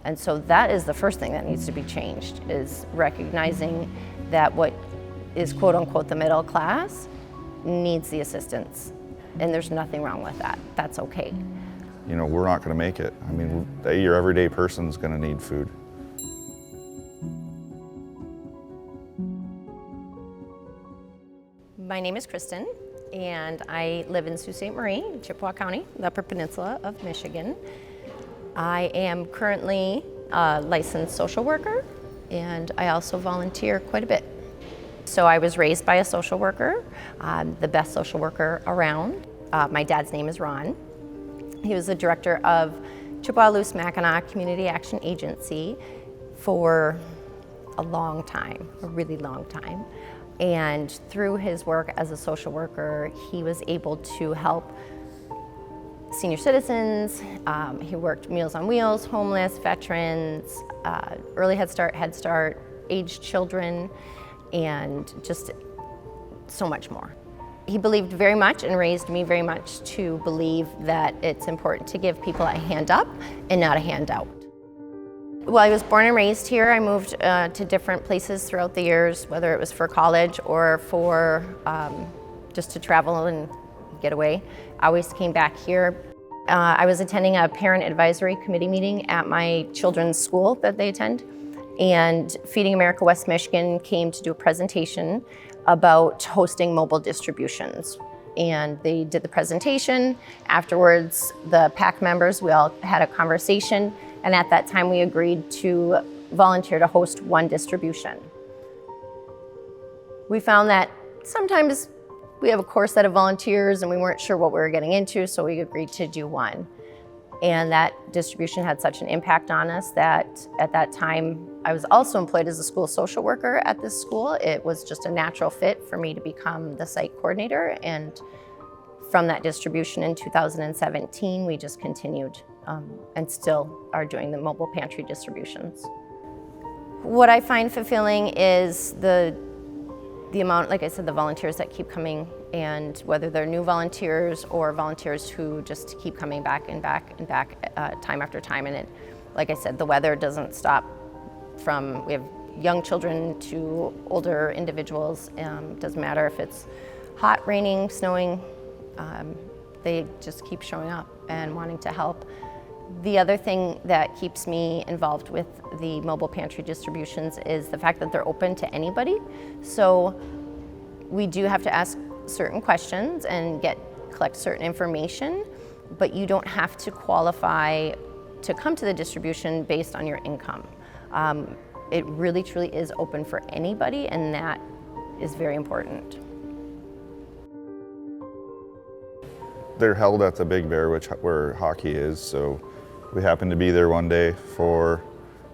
And so that is the first thing that needs to be changed, is recognizing that what is quote unquote the middle class needs the assistance. And there's nothing wrong with that. That's okay. You know, we're not going to make it. I mean, your everyday person's going to need food. My name is Kristen, and I live in Sault Ste. Marie, Chippewa County, the Upper Peninsula of Michigan. I am currently a licensed social worker, and I also volunteer quite a bit. So I was raised by a social worker, the best social worker around. My dad's name is Ron. He was the director of Chippewa-Loos-Mackinac Community Action Agency for a long time, a really long time. And through his work as a social worker, he was able to help senior citizens. He worked Meals on Wheels, homeless, veterans, early Head Start, aged children, and just so much more. He believed very much and raised me very much to believe that it's important to give people a hand up and not a handout. Well, I was born and raised here. I moved to different places throughout the years, whether it was for college or for just to travel and get away. I always came back here. I was attending a parent advisory committee meeting at my children's school that they attend, and Feeding America West Michigan came to do a presentation about hosting mobile distributions. And they did the presentation. Afterwards, the PAC members, we all had a conversation, and at that time we agreed to volunteer to host one distribution. We found that sometimes we have a core set of volunteers and we weren't sure what we were getting into, so we agreed to do one. And that distribution had such an impact on us that at that time, I was also employed as a school social worker at this school. It was just a natural fit for me to become the site coordinator. And from that distribution in 2017, we just continued and still are doing the mobile pantry distributions. What I find fulfilling is the amount, like I said, the volunteers that keep coming, and whether they're new volunteers or volunteers who just keep coming back and back and back time after time. And it, like I said, the weather doesn't stop. We have young children to older individuals. Doesn't matter if it's hot, raining, snowing, they just keep showing up and wanting to help. The other thing that keeps me involved with the mobile pantry distributions is the fact that they're open to anybody. So we do have to ask certain questions and collect certain information, but you don't have to qualify to come to the distribution based on your income. It really truly is open for anybody, and that is very important. They're held at the Big Bear, where hockey is, so we happened to be there one day for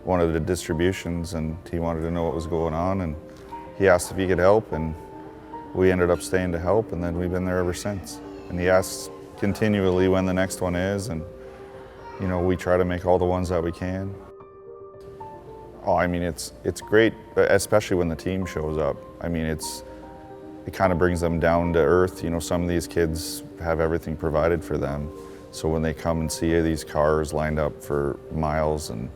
one of the distributions, and he wanted to know what was going on, and he asked if he could help, and we ended up staying to help, and then we've been there ever since. And he asks continually when the next one is, and you know, we try to make all the ones that we can. Oh, I mean, it's great, especially when the team shows up. I mean, it kind of brings them down to earth. You know, some of these kids have everything provided for them. So when they come and see these cars lined up for miles and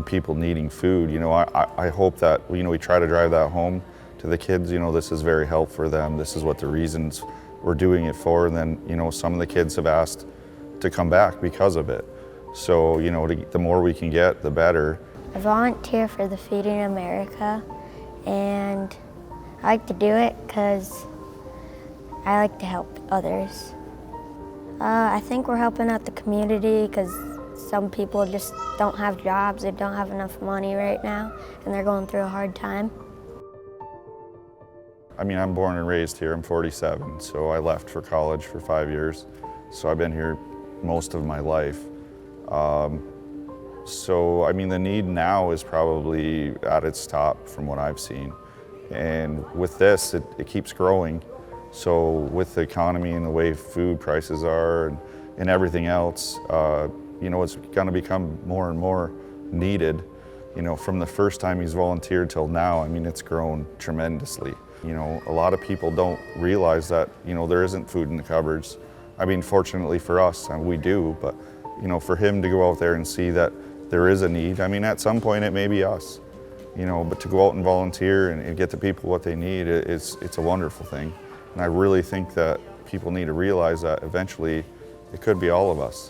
people needing food, you know, I hope that, you know, we try to drive that home to the kids. You know, this is very helpful for them. This is what the reasons we're doing it for. And then, you know, some of the kids have asked to come back because of it. So, you know, the more we can get, the better. I volunteer for the Feeding America, and I like to do it because I like to help others. I think we're helping out the community because some people just don't have jobs, they don't have enough money right now, and they're going through a hard time. I mean, I'm born and raised here. I'm 47, so I left for college for 5 years. So I've been here most of my life. So, I mean, the need now is probably at its top from what I've seen. And with this, it keeps growing. So with the economy and the way food prices are and everything else, you know, it's gonna become more and more needed. You know, from the first time he's volunteered till now, I mean, it's grown tremendously. You know, a lot of people don't realize that, you know, there isn't food in the cupboards. I mean, fortunately for us, we do, but, you know, for him to go out there and see that there is a need. I mean, at some point it may be us, but to go out and volunteer and get the people what they need, it's a wonderful thing. And I really think that people need to realize that eventually it could be all of us.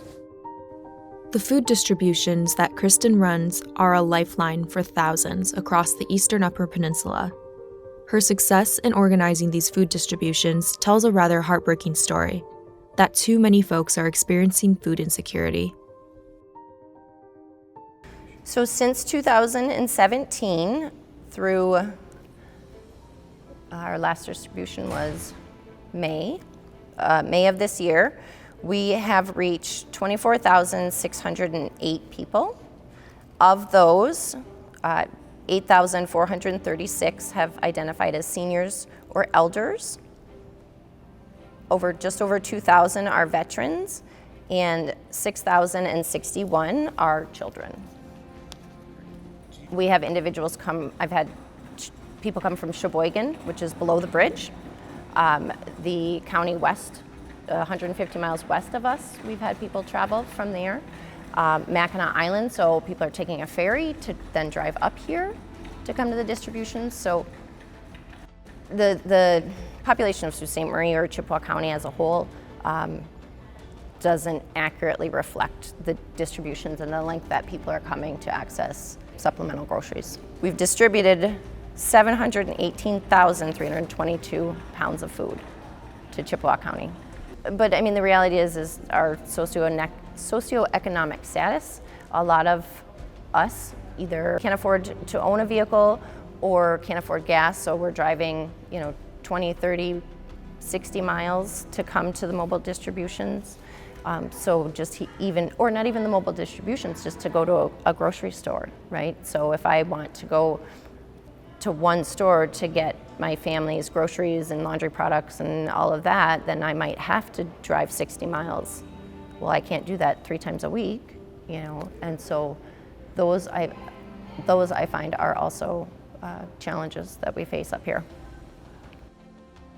The food distributions that Kristen runs are a lifeline for thousands across the Eastern Upper Peninsula. Her success in organizing these food distributions tells a rather heartbreaking story, that too many folks are experiencing food insecurity. So since 2017, through our last distribution was May of this year, we have reached 24,608 people. Of those, 8,436 have identified as seniors or elders. Just over 2,000 are veterans, and 6,061 are children. We have individuals I've had people come from Sheboygan, which is below the bridge. The county west, 150 miles west of us, we've had people travel from there. Mackinac Island, so people are taking a ferry to then drive up here to come to the distributions. So the population of Sault Ste. Marie or Chippewa County as a whole doesn't accurately reflect the distributions and the length that people are coming to access supplemental groceries. We've distributed 718,322 pounds of food to Chippewa County. But I mean, the reality is our socioeconomic status. A lot of us either can't afford to own a vehicle or can't afford gas, so we're driving 20, 30, 60 miles to come to the mobile distributions. So just or not even the mobile distributions, just to go to a grocery store, right? So if I want to go to one store to get my family's groceries and laundry products and all of that, then I might have to drive 60 miles. Well, I can't do that 3 times a week, and so those I find are also challenges that we face up here.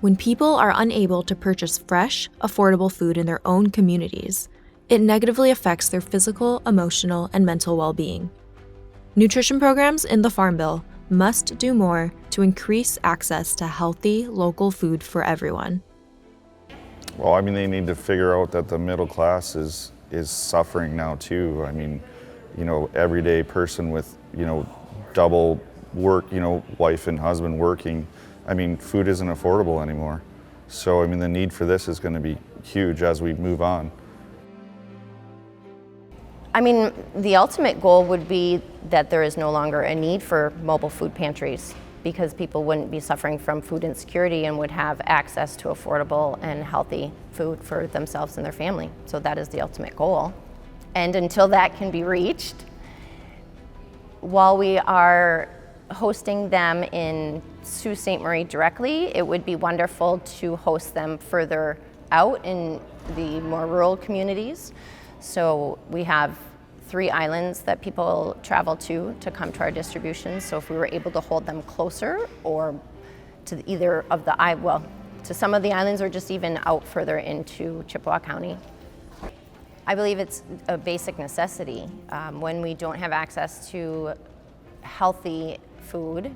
When people are unable to purchase fresh, affordable food in their own communities, it negatively affects their physical, emotional, and mental well-being. Nutrition programs in the Farm Bill must do more to increase access to healthy, local food for everyone. Well, I mean, they need to figure out that the middle class is suffering now too. I mean, everyday person with, double work, wife and husband working. I mean, food isn't affordable anymore. So, I mean, the need for this is going to be huge as we move on. I mean, the ultimate goal would be that there is no longer a need for mobile food pantries, because people wouldn't be suffering from food insecurity and would have access to affordable and healthy food for themselves and their family. So that is the ultimate goal. And until that can be reached, while we are hosting them in Sault Ste. Marie directly, it would be wonderful to host them further out in the more rural communities. So we have 3 islands that people travel to come to our distributions. So if we were able to hold them closer, or to either of to some of the islands, or just even out further into Chippewa County. I believe it's a basic necessity. When we don't have access to healthy food,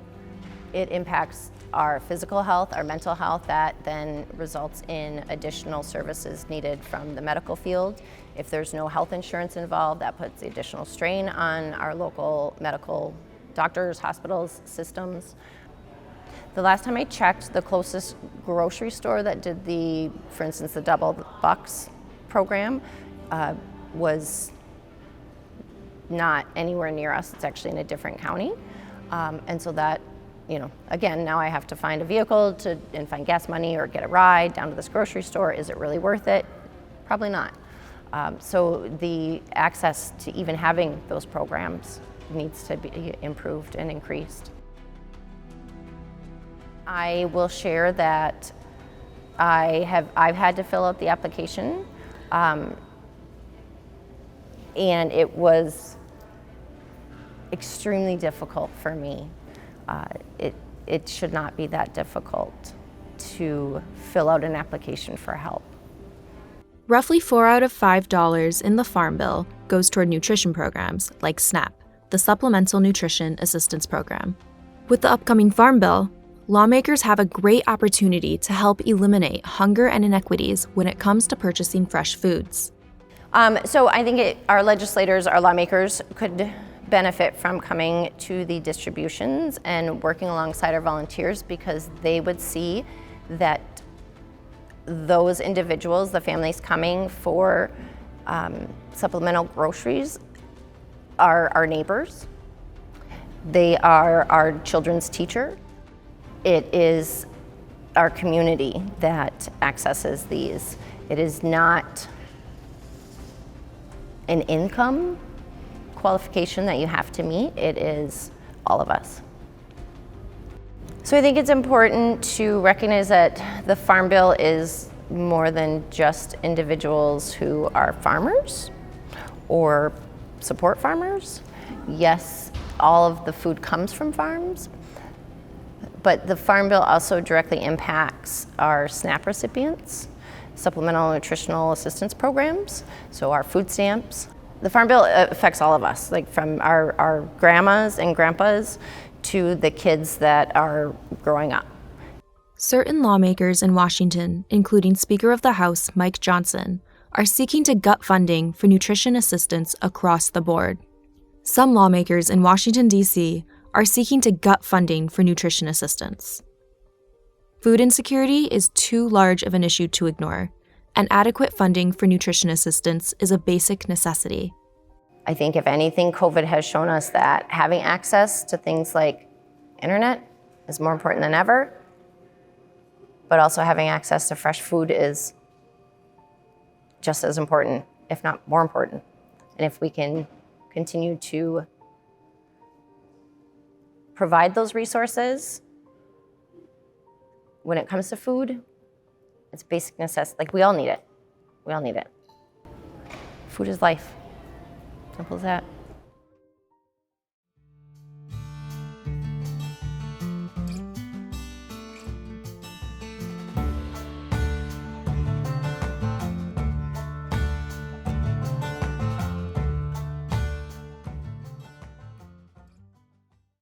it impacts our physical health, our mental health. That then results in additional services needed from the medical field. If there's no health insurance involved, that puts the additional strain on our local medical doctors, hospitals, systems. The last time I checked, the closest grocery store that did for instance, the double bucks program was not anywhere near us. It's actually in a different county. And so that, again, now I have to find a vehicle and find gas money or get a ride down to this grocery store. Is it really worth it? Probably not. So the access to even having those programs needs to be improved and increased. I will share that I've had to fill out the application, and it was extremely difficult for me. It should not be that difficult to fill out an application for help. Roughly $4 out of $5 in the Farm Bill goes toward nutrition programs like SNAP, the Supplemental Nutrition Assistance Program. With the upcoming Farm Bill, lawmakers have a great opportunity to help eliminate hunger and inequities when it comes to purchasing fresh foods. So I think our legislators, our lawmakers could benefit from coming to the distributions and working alongside our volunteers, because they would see that those individuals, the families coming for supplemental groceries, are our neighbors. They are our children's teacher. It is our community that accesses these. It is not an income qualification that you have to meet. It is all of us. So I think it's important to recognize that the Farm Bill is more than just individuals who are farmers or support farmers. Yes, all of the food comes from farms, but the Farm Bill also directly impacts our SNAP recipients, Supplemental Nutritional Assistance Programs, so our food stamps. The Farm Bill affects all of us, like from our grandmas and grandpas to the kids that are growing up. Certain lawmakers in Washington, including Speaker of the House Mike Johnson, are seeking to gut funding for nutrition assistance across the board. Some lawmakers in Washington, D.C. are seeking to gut funding for nutrition assistance. Food insecurity is too large of an issue to ignore, and adequate funding for nutrition assistance is a basic necessity. I think if anything, COVID has shown us that having access to things like internet is more important than ever, but also having access to fresh food is just as important, if not more important. And if we can continue to provide those resources when it comes to food, it's a basic necessity. Like, we all need it. We all need it. Food is life. Simple as that.